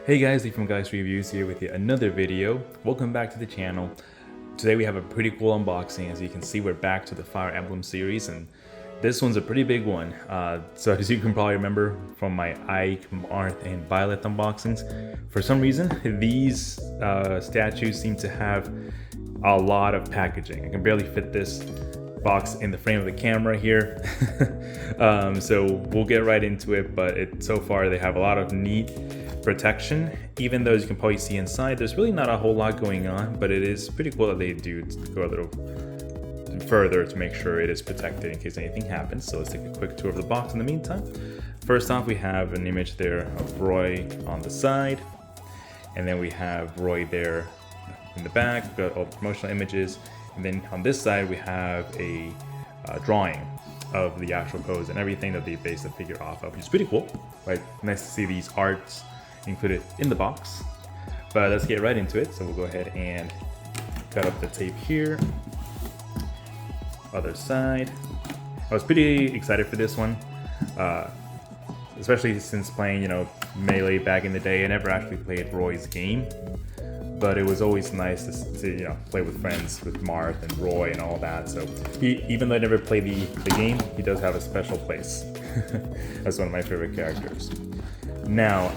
Hey guys, Lee from Guys Reviews here with yet another video. Welcome back to the channel. Today we have a pretty cool unboxing. As you can see, we're back to the Fire Emblem series, and this one's a pretty big one. So as you can probably remember from my Ike, Marth, and Violet unboxings, for some reason these statues seem to have a lot of packaging. I can barely fit this box in the frame of the camera here. So we'll get right into it, but so far they have a lot of neat protection, even though as you can probably see inside there's really not a whole lot going on, but it is pretty cool that they do go a little further to make sure it is protected in case anything happens. So let's take a quick tour of the box in the meantime. First off, we have an image there of Roy on the side, and then we have Roy there in the back. We've got all the promotional images, and then on this side we have a drawing of the actual pose and everything that they based the figure off of, which is pretty cool, right? Nice to see these arts included in the box. But let's get right into it. So we'll go ahead and cut up the tape here. Other side. I was pretty excited for this one, especially since playing, Melee back in the day. I never actually played Roy's game, but it was always nice to play with friends, with Marth and Roy and all that. So even though I never played the game, he does have a special place. That's one of my favorite characters. Now,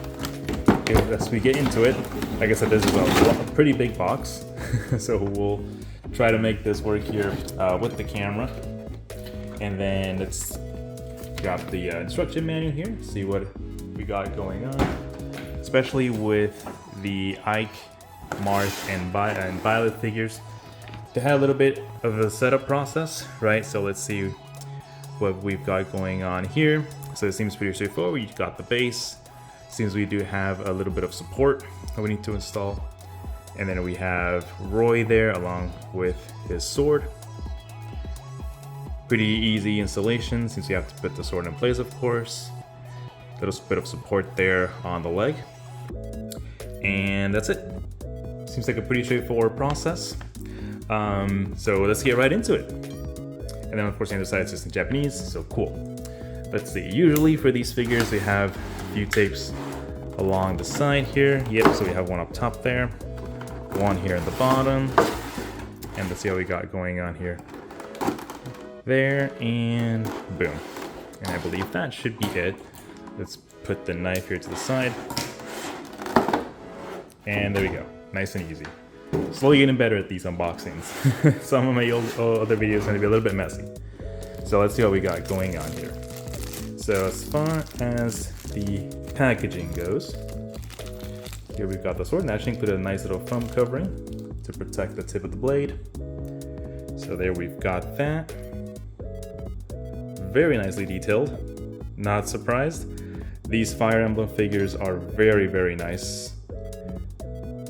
as we get into it, like I said, this is a pretty big box, so we'll try to make this work here with the camera. And then let's grab the instruction manual here, see what we got going on, especially with the Ike, Marth, and Violet figures. They had a little bit of a setup process, right? So let's see what we've got going on here. So it seems pretty straightforward. You've got the base. Seems we do have a little bit of support that we need to install. And then we have Roy there along with his sword. Pretty easy installation since you have to put the sword in place, of course. A little bit of support there on the leg. And that's it. Seems like a pretty straightforward process. So let's get right into it. And then of course the other side is just in Japanese, so cool. Let's see, usually for these figures they have a few tapes along the side here. Yep, so we have one up top there, one here at the bottom, and let's see how we got going on here. There, and boom. And I believe that should be it. Let's put the knife here to the side. And there we go, nice and easy. Slowly getting better at these unboxings. Some of my other videos are going to be a little bit messy. So let's see what we got going on here. So as far as the packaging goes, here we've got the sword, and I actually included a nice little foam covering to protect the tip of the blade. So there we've got that. Very nicely detailed. Not surprised. These Fire Emblem figures are very, very nice.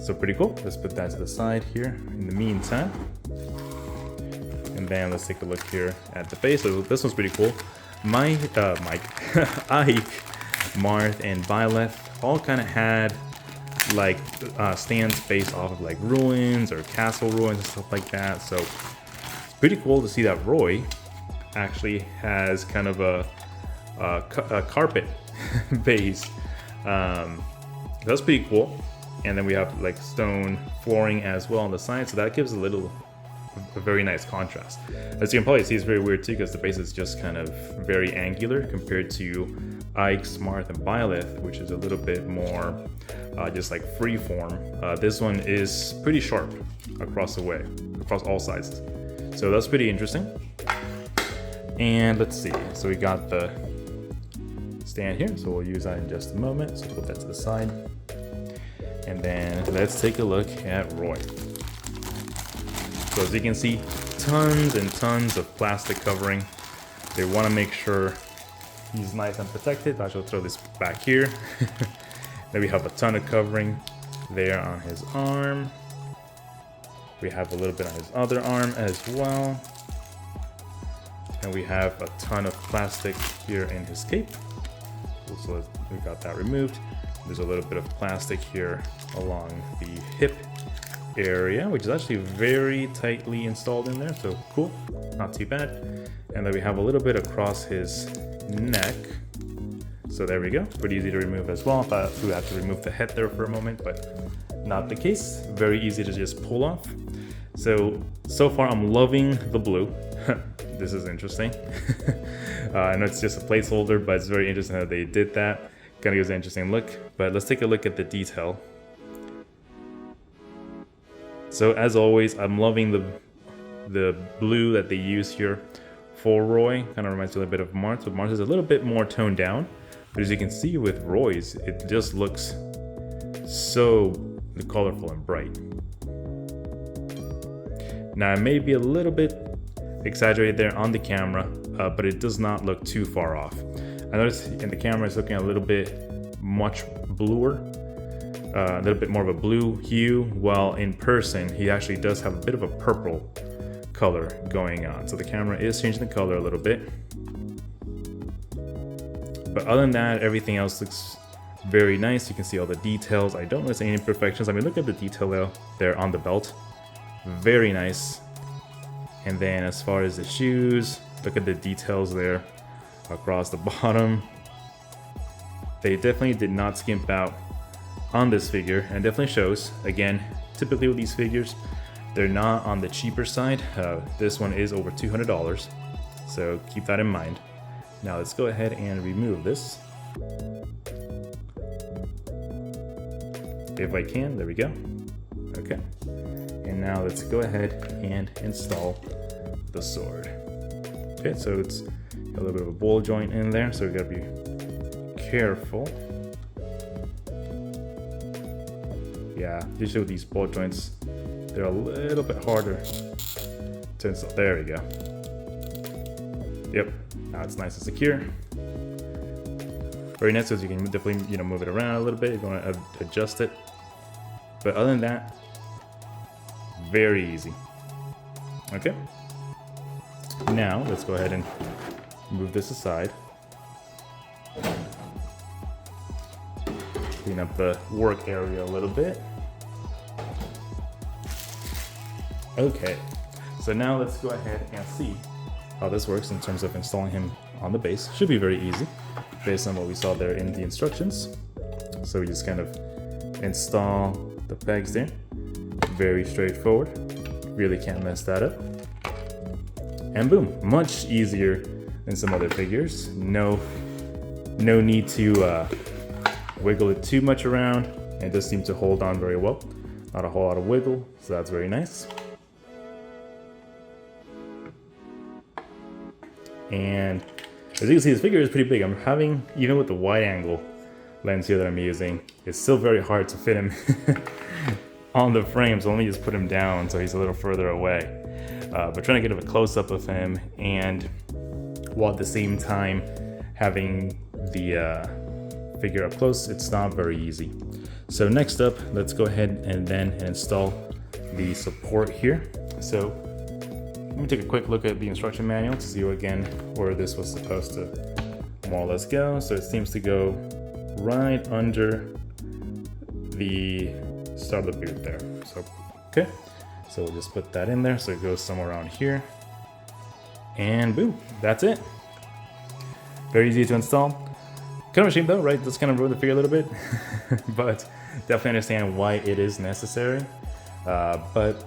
So pretty cool. Let's put that to the side here in the meantime. And then let's take a look here at the base. So this one's pretty cool. Ike, Marth, and Violet all kind of had like stands based off of like ruins or castle ruins and stuff like that. So it's pretty cool to see that Roy actually has kind of a carpet base. That's pretty cool. And then we have like stone flooring as well on the side, so that gives a very nice contrast. As you can probably see, it's very weird too because the base is just kind of very angular compared to Ike's, Marth, and Violet, which is a little bit more just like free form. This one is pretty sharp across all sizes. So that's pretty interesting. And let's see, so we got the stand here, so we'll use that in just a moment. So put that to the side. And then let's take a look at Roy. So as you can see, tons and tons of plastic covering. They want to make sure he's nice and protected. I shall throw this back here. Then we have a ton of covering there on his arm. We have a little bit on his other arm as well. And we have a ton of plastic here in his cape. So we got that removed. There's a little bit of plastic here along the hip area, which is actually very tightly installed in there, so cool, not too bad. And then we have a little bit across his neck. So there we go, pretty easy to remove as well. I thought we had to remove the head there for a moment, but not the case. Very easy to just pull off. So far I'm loving the blue. This is interesting. I know it's just a placeholder, but it's very interesting how they did that. Kind of gives an interesting look, but let's take a look at the detail. So as always, I'm loving the blue that they use here for Roy. Kind of reminds me a little bit of Mars, but Mars is a little bit more toned down. But as you can see with Roy's, it just looks so colorful and bright. Now it may be a little bit exaggerated there on the camera, but it does not look too far off. I noticed in the camera it's looking a little bit much bluer, a little bit more of a blue hue, while in person he actually does have a bit of a purple color going on. So the camera is changing the color a little bit. But other than that, everything else looks very nice. You can see all the details. I don't notice any imperfections. I mean, look at the detail there on the belt. Very nice. And then as far as the shoes, look at the details there across the bottom. They definitely did not skimp out on this figure, and definitely shows. Again, typically with these figures, they're not on the cheaper side. This one is over $200, so keep that in mind. Now let's go ahead and remove this. If I can, there we go. Okay. And now let's go ahead and install the sword. Okay, so it's a little bit of a ball joint in there, so we gotta be careful. Yeah, usually with these ball joints, they're a little bit harder to install. There we go. Yep, now it's nice and secure. Very nice, because you can definitely move it around a little bit if you want to adjust it. But other than that, very easy. Okay. Now let's go ahead and move this aside. Clean up the work area a little bit. Okay, so now let's go ahead and see how this works in terms of installing him on the base. Should be very easy based on what we saw there in the instructions. So we just kind of install the pegs there. Very straightforward. Really can't mess that up. And boom, much easier than some other figures. No need to wiggle it too much around. It does seem to hold on very well. Not a whole lot of wiggle, so that's very nice. And as you can see, this figure is pretty big. I'm having, even with the wide angle lens here that I'm using, it's still very hard to fit him on the frame. So let me just put him down so he's a little further away. But trying to get a close-up of him, and while at the same time having the figure up close, it's not very easy. So next up, let's go ahead and then install the support here. So let me take a quick look at the instruction manual to see again where this was supposed to more or less go. So it seems to go right under the start of the boot there. So, okay. So we'll just put that in there so it goes somewhere around here. And boom, that's it. Very easy to install. Kind of a shame though, right? That's kind of ruined the figure a little bit. But definitely understand why it is necessary. But,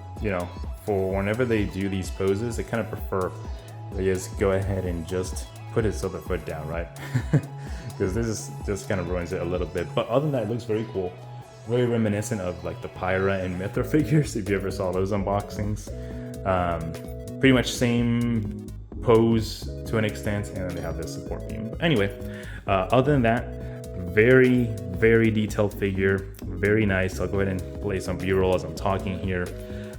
for whenever they do these poses, they kind of prefer they just go ahead and just put his other foot down, right? Because this is just kind of ruins it a little bit. But other than that, it looks very cool. Very reminiscent of like the Pyra and Mithra figures, if you ever saw those unboxings. Pretty much same pose to an extent, and then they have this support beam. But anyway, other than that, very, very detailed figure, very nice. I'll go ahead and play some B-roll as I'm talking here.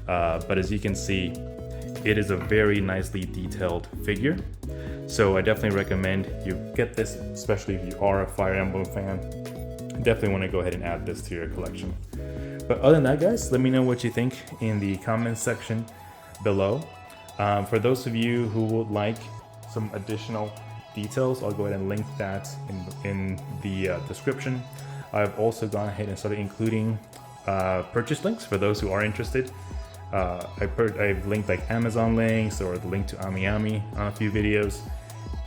But as you can see, it is a very nicely detailed figure. So I definitely recommend you get this, especially if you are a Fire Emblem fan. Definitely want to go ahead and add this to your collection. But other than that, guys, let me know what you think in the comments section below. For those of you who would like some additional details, I'll go ahead and link that in the description. I've also gone ahead and started including purchase links for those who are interested. I've linked like Amazon links or the link to AmiAmi on a few videos.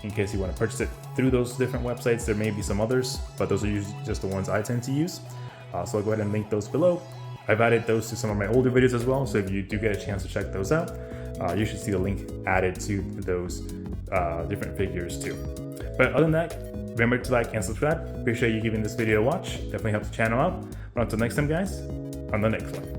in case you want to purchase it through those different websites. There may be some others, but those are usually just the ones I tend to use. So I'll go ahead and link those below. I've added those to some of my older videos as well, so if you do get a chance to check those out, you should see the link added to those different figures too. But other than that, remember to like and subscribe. Appreciate you giving this video a watch. Definitely helps the channel out. But until next time, guys, on the next one.